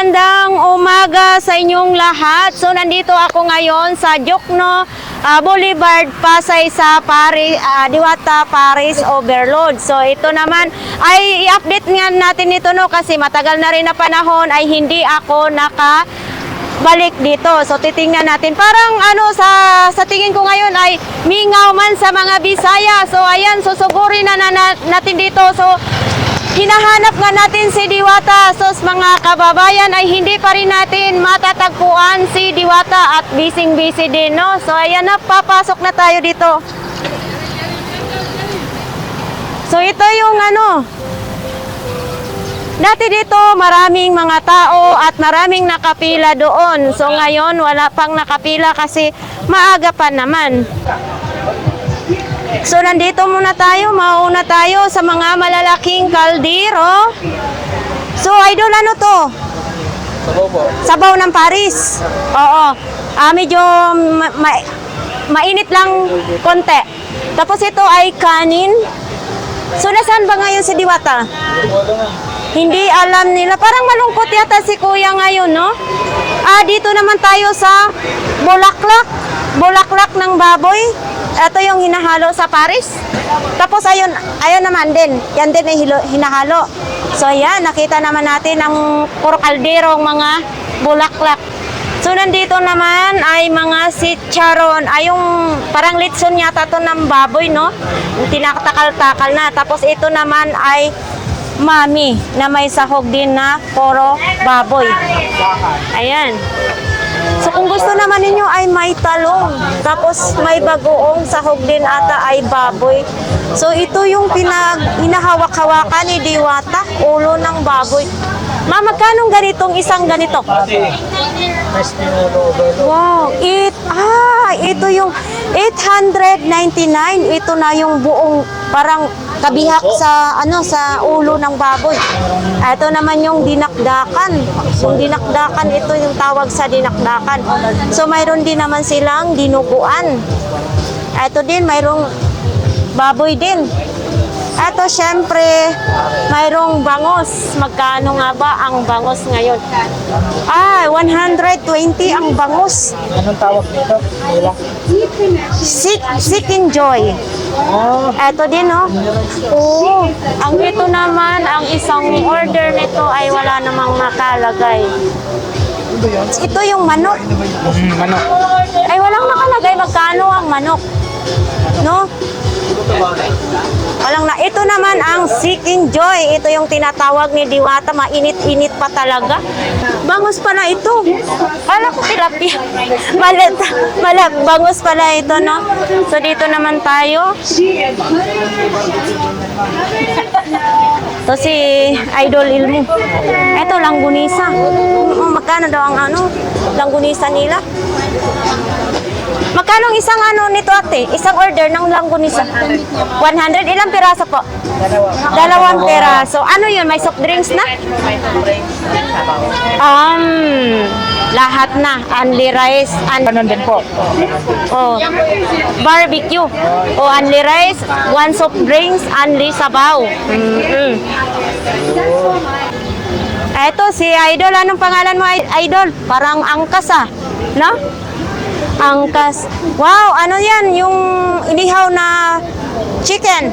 magandang umaga sa inyong lahat. So nandito ako ngayon sa Jokno Boulevard, Pasay sa Diwata Paris Overload. So ito naman ay i-update nga natin ito kasi matagal na rin na panahon ay hindi ako balik dito. So titingnan natin. Parang sa tingin ko ngayon ay mingaw man sa mga Bisaya. So ayan, susugurin na natin dito. So hinahanap nga natin si Diwata. So mga kababayan ay hindi pa rin natin matatagpuan si Diwata at busy din, no? So ayan na, papasok na tayo dito. So ito yung dati dito maraming mga tao at maraming nakapila doon. So ngayon wala pang nakapila kasi maaga pa naman. So nandito muna tayo, mauna tayo sa mga malalaking kaldero. So idol, ano to? Sabaw po. Sabaw ng Paris. Oo. Medyo mainit lang konti. Tapos ito ay kanin. So nasaan ba ngayon si Diwata? Hindi alam nila. Parang malungkot yata si Kuya ngayon, no? Dito naman tayo sa bulaklak ng baboy. Ito yung hinahalo sa Paris. Tapos ayun naman din. Yan din ay hinahalo. So yan, nakita naman natin ang puro kalderong mga bulaklak. So nandito naman ay mga sitcharon. Ay yung parang litson yata to ng baboy, no? Tinatakal-takal na. Tapos ito naman ay mami na may sahog din na puro baboy. Ayan. So kung gusto naman ninyo ay may talong, tapos may bagoong sahog din ata ay baboy. So ito yung hinahawak-hawakan ni Diwata, ulo ng baboy. Magkano ganitong isang ganito? Wow, ito yung 899. Ito na yung buong parang kabihak sa sa ulo ng baboy. Ito naman yung dinakdakan. Yung dinakdakan, ito yung tawag sa dinakdakan. So mayroon din naman silang dinuguan. Ito din mayroong baboy din. Ito syempre mayroong bangos. Magkano nga ba ang bangos ngayon? 120 ang bangos. Anong tawag dito? Seek and Joy. Ito din, no? Oo. Ang ito naman, ang isang order nito ay wala namang nakalagay. Ito yung manok. Manok. Ay, walang nakalagay. Magkano ang manok? No? Walang na. Ito naman ang Seek and Joy. Ito yung tinatawag ni Diwata. Mainit-init pa talaga. Bangus pala ito. Kala ko tilapia. Bangus pala ito, no? So dito naman tayo. Ito si Idol Ilmo. Ito, langgunisa. Magkano daw ang langgunisa nila? Magkano isang nito ate? Isang order ng langgunisa? 100. Ilang piraso po? Dalawang piraso. Ano yun? May soft drinks na? Lahat na. Only rice. Ganon din po. Barbecue. Only rice. One soft drinks. Only sabaw. Eto si Idol. Anong pangalan mo, Idol? Parang angkas no? Angkas. Wow, ano yan? Yung inihaw na chicken.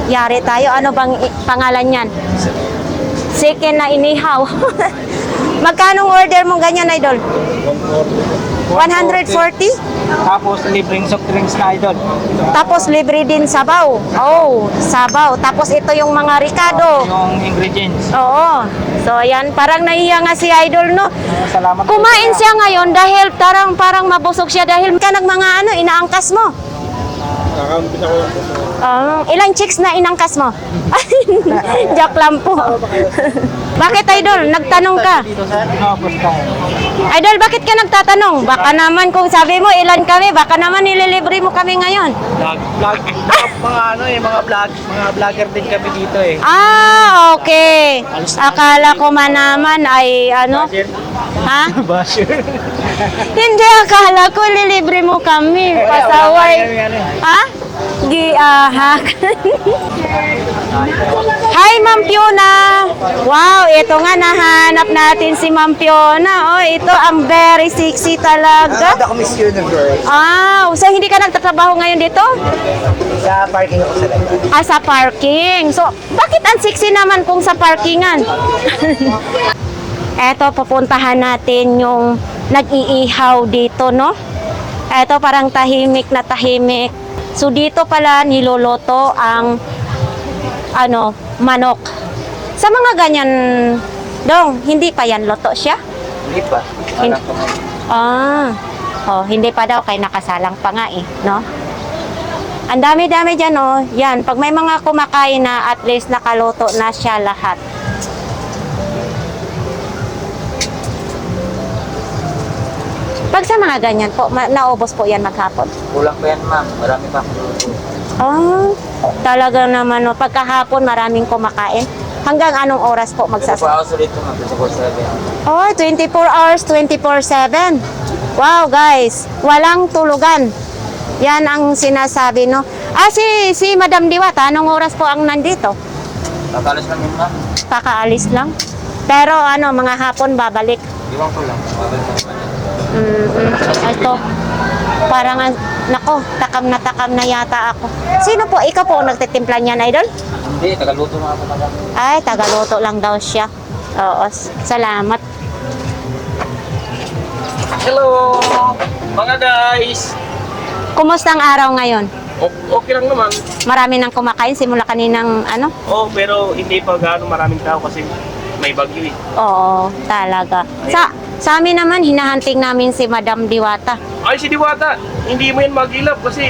Yari tayo. Ano bang pangalan yan? Chicken na inihaw. Magkano order mo ganyan, Idol? 140? Tapos libreng soft drinks na, Idol. Tapos libre din sabaw. Sabaw. Tapos ito yung mga ricado. Yung ingredients. Oo. So ayan, parang nahiya nga si Idol, no? Salamat. Kumain siya ngayon dahil parang mabusog siya dahil ka mga inaangkas mo. Ilang chicks na inangkas mo? Joke lang po. Bakit, Idol? Nagtanong ka? Idol, bakit ka nagtatanong? Baka naman kung sabi mo ilan kami, baka naman nililibre mo kami ngayon. Vlog. Mga vlogger din kami dito eh. Okay. Akala ko man naman ay Ha? Basher. Hindi, akala ko lilibre mo kami. Pasaway. Ha? giahak. Hi, Ma'am Fiona. Wow, ito nga nahanap natin si Ma'am Fiona. Oh, ito ang very sexy talaga. Ako Miss Universe. Ah, so hindi ka nagtatrabaho ngayon dito? Sa parking ako sa labas. Ah, sa parking. So, bakit ang sexy naman kung sa parkingan? Eto, pupuntahan natin yung nag-iihaw dito, no? Eto, parang tahimik na tahimik. So, dito pala niloloto ang, manok. Sa mga ganyan, Dong, hindi pa yan loto siya? Hindi pa. Alam ko ngayon. Ah, hindi pa daw, kay nakasalang pa nga eh, no? Ang dami-dami dyan, oh. Yan, pag may mga kumakain na, at least nakaluto na siya lahat. Pag sa mga ganyan po, naubos po yan maghapon. Kulang pa yan, ma'am. Marami pa akong luto. Ah, talaga naman, no. Pagkahapon, maraming kumakain. Hanggang anong oras po magsasama? 24 hours ulit, ma'am. 24/7. Oh, 24 hours, 24/7. Wow, guys. Walang tulugan. Yan ang sinasabi, no? Ah, si Madam Diwata, anong oras po ang nandito? Kakalas lang yun, ma'am. Kakaalis lang. Pero mga hapon babalik. Iwan ko lang. Ito. Parang, takam na yata ako. Sino po? Ikaw po ang nagtitimpla niyan, idol? Hindi, tagaluto mga ako, madam. Ay, tagaluto lang daw siya. Oo, salamat. Hello, mga guys. Kumusta ang araw ngayon? Okay lang naman. Marami nang kumakain simula kaninang Oh, pero hindi pa gaano maraming tao kasi may bagyo eh. Oo, talaga. Sa amin naman, hinahunting namin si Madam Diwata. Ay, si Diwata, hindi mo yan mag-ilap kasi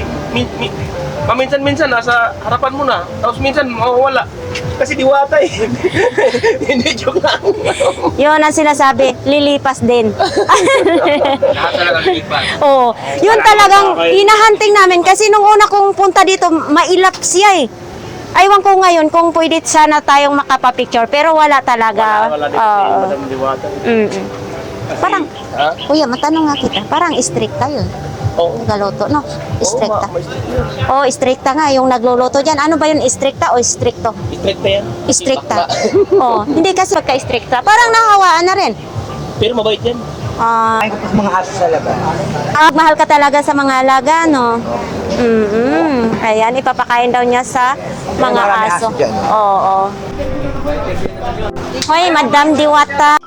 paminsan-minsan nasa harapan mo na, tapos minsan mawawala. Kasi Diwata eh. Hindi, joke lang. Yun ang sinasabi, lilipas din. Lahat talaga lilipat. Oo, yun talagang hinahunting namin kasi nung una kong punta dito, mailap siya eh. Aywan ko ngayon kung pwede sana tayong makapapicture, pero wala talaga. Wala din si Madam Diwata. Parang, Ha? kuya, matanong nga kita, parang stricta yun. Oo. Galoto, no? Stricta. may strict yun. Oh, stricta nga, yung nagluluto dyan. Ano ba yun, stricta o stricto? Strict pa yan. Stricta. Oh, hindi kasi pagka-stricta. Parang nahawaan na rin. Pero mabait yan. Ay ko pa sa mga aso sa labas. Mahal ka talaga sa mga alaga, no? Ayan, ipapakain daw niya sa mga Marami aso. aso dyan. Oo. Hoy, Madam Diwata.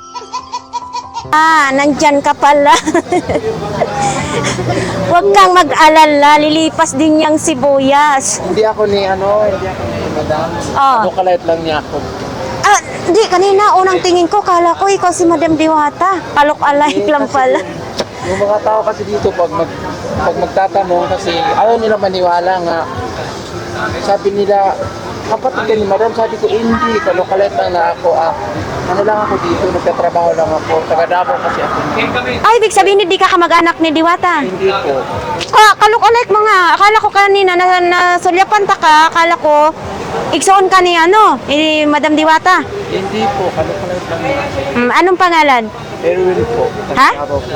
Nandyan ka pala. Huwag kang mag-alala, lilipas din niyang sibuyas. Hindi ako ni madam. Oh. Kalayat lang niya ako. Di, kanina, unang tingin ko, kala ko ikaw si Madam Diwata. Kalok-alike lang pala. Yung mga tao kasi dito pag magtatanong kasi ayaw nila maniwala nga. Sabi nila, kapatid ka ni madam, sabi ko, hindi, kalukalit lang na ako. Ano lang ako dito, nagtatrabaho lang ako. Taga-Davao kasi ako. Ay, ibig sabihin, hindi ka kamag-anak ni Diwata. Hindi po. Kalok-alike mo nga. Akala ko kanina, nasulyapan ta ka. Akala ko, igsoon ka ni Madam Diwata. Hindi po, kalukalit lang niya. Anong pangalan? Erwin po. Ha? Taga-Davao po.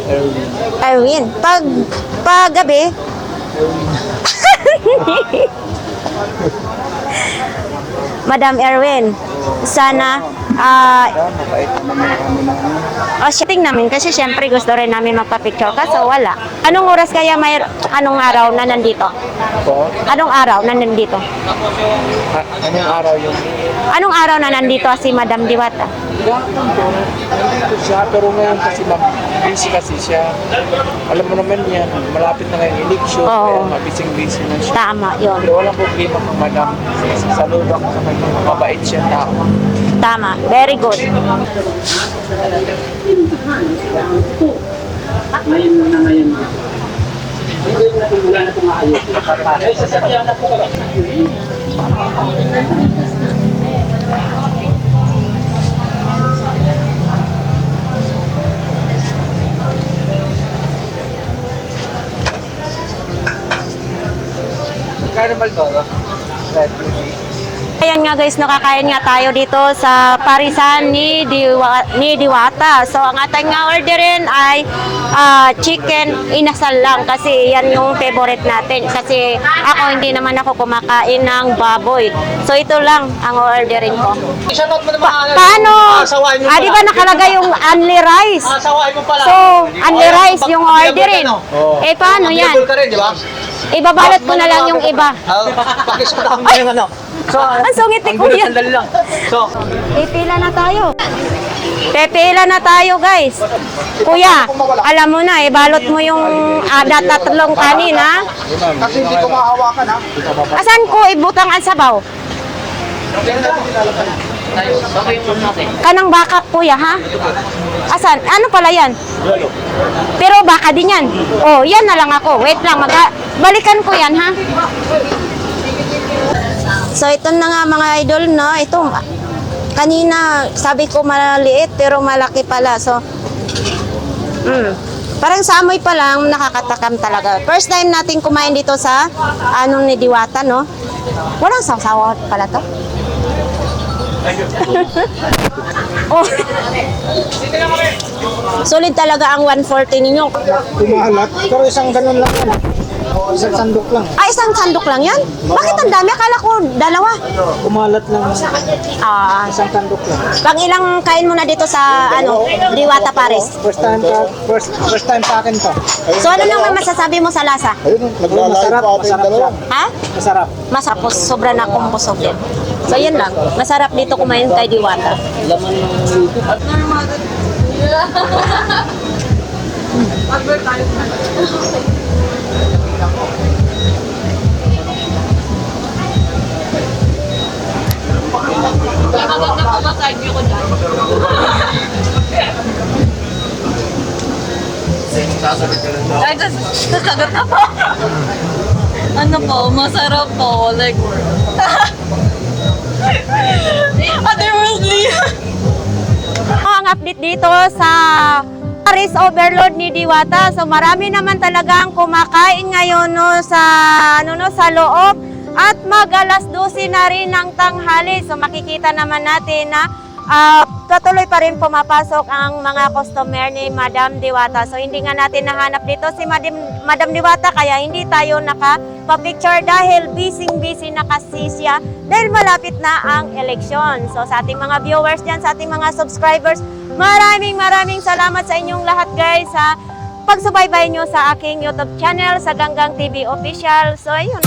Erwin. Erwin. Pag gabi, Madam Erwin, sana Mabait naman yung kami namin. shooting namin kasi syempre gusto rin namin magpa-picture kaso wala. Anong oras kaya anong araw na nandito? Po? Anong araw na nandito? Anong araw yung Anong araw na nandito si Madam Diwata? gapon po? Nandito siya, pero ngayon kasi busy kasi siya. Alam mo naman yan, malapit na ngayon election, Oo. kaya mabising-busy na siya. Tama, yon. Pero walang problema kung madam. Saludo ako sa kanya, mabait siya tao. Tama. Very good. Carnival ba? Red Beauty. Ayan nga guys, nakakain nga tayo dito sa parisan ni Diwata. So ang ating nga orderin ay chicken inasal lang kasi yan yung favorite natin. Kasi ako hindi naman ako kumakain ng baboy. So ito lang ang orderin ko. Shoutout mo naman. Paano? Sawain mo Di ba nakalagay yung only rice? Sawain mo pala. So, only rice yung orderin. Eh paano yan? Ka rin, di ba? Ibabalot ko na lang yung iba. Pakisutahan mo yung ano. So, Ang sungit ni Kuya. sandali lang. So, Pipila na tayo. Pipila na tayo, guys. Kuya, alam mo na, ibalot mo yung tatlong kanin, ha? Kasi hindi ko mahawakan ha. Asan ko ibutang ang sabaw? Kanang baka, kuya, ha? Asan? Ano pala yan? Pero baka din yan. Oh, yan na lang ako. Wait lang, balikan ko yan, ha? So, ito na nga mga idol, no? Ito, kanina, sabi ko maliit, pero malaki pala. So, parang sa amoy pa lang, nakakatakam talaga. First time natin kumain dito sa, ni Diwata, no? Walang sasawa pala to. Oh. Solid talaga ang 140 ninyo. Kumalat. Pero isang ganun lang yan. Isang sandok lang. Isang sandok lang yan? Bakit ang dami? Akala ko dalawa. Kumalat lang. Isang sandok lang. Pang ilang kain mo na dito sa, Diwata Paris? First time sa akin to. So, ano naman masasabi mo sa lasa? Ayun, naglalay Masarap, pa ating masarap dalawa. siya. Ha? Masarap. Masarap. Sobra na akong busog din. So, yun lang. Masarap dito kumain kay Diwata. Ay, sasagot na po. Ano po, masarap po. Like, otherworldly. Ang update dito sa Paris Overload ni Diwata. So marami naman talagang kumakain ngayon sa loob at mag-alas 12 na rin ng tanghali. So makikita naman natin na patuloy pa rin pumapasok ang mga customer ni Madam Diwata. So hindi nga natin nahanap dito si Madam Diwata kaya hindi tayo nakapapicture dahil busy na kasi siya dahil malapit na ang eleksyon. So sa ating mga viewers dyan, sa ating mga subscribers, maraming salamat sa inyong lahat guys sa pagsubaybay nyo sa aking YouTube channel sa Ganggang TV Official. So ayun.